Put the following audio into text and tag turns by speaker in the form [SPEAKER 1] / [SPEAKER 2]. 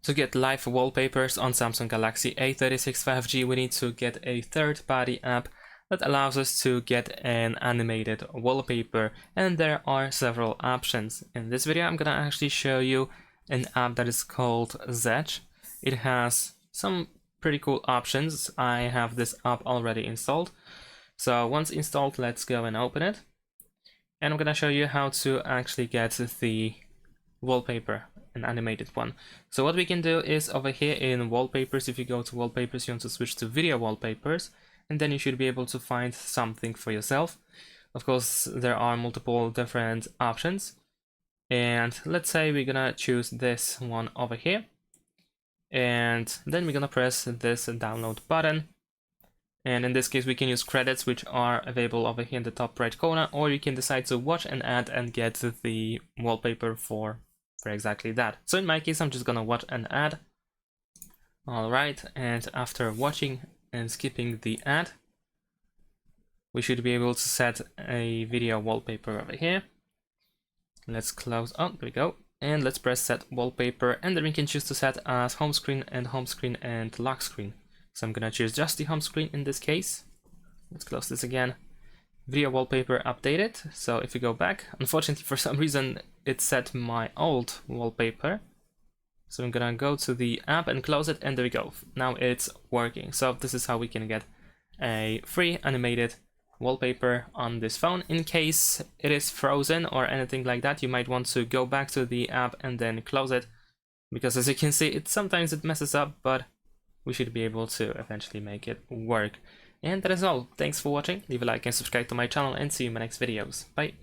[SPEAKER 1] To get live wallpapers on Samsung Galaxy A36 5G, we need to get a third-party app that allows us to get an animated wallpaper, and there are several options. In this video, I'm gonna actually show you an app that is called Zedge. It has some pretty cool options. I have this app already installed. So once installed, let's go and open it. And I'm gonna show you how to actually get the wallpaper, an animated one. So what we can do is over here in wallpapers, if you go to wallpapers, you want to switch to video wallpapers, and then you should be able to find something for yourself. Of course, there are multiple different options, and let's say we're gonna choose this one over here, and then we're gonna press this download button. And in this case, we can use credits, which are available over here in the top right corner, or you can decide to watch an ad and get the wallpaper for exactly that. So in my case, I'm just gonna watch an ad. Alright, and after watching and skipping the ad, we should be able to set a video wallpaper over here. Let's close, oh, there we go. And let's press set wallpaper, and then we can choose to set as home screen and lock screen. So I'm gonna choose just the home screen in this case. Let's close this again. Video wallpaper updated. So if you go back, unfortunately for some reason it set my old wallpaper. So I'm gonna go to the app and close it, and there we go. Now it's working. So this is how we can get a free animated wallpaper on this phone. In case it is frozen or anything like that, you might want to go back to the app and then close it, because as you can see, sometimes it messes up, but we should be able to eventually make it work. And that is all. Thanks for watching. Leave a like and subscribe to my channel, and see you in my next videos. Bye.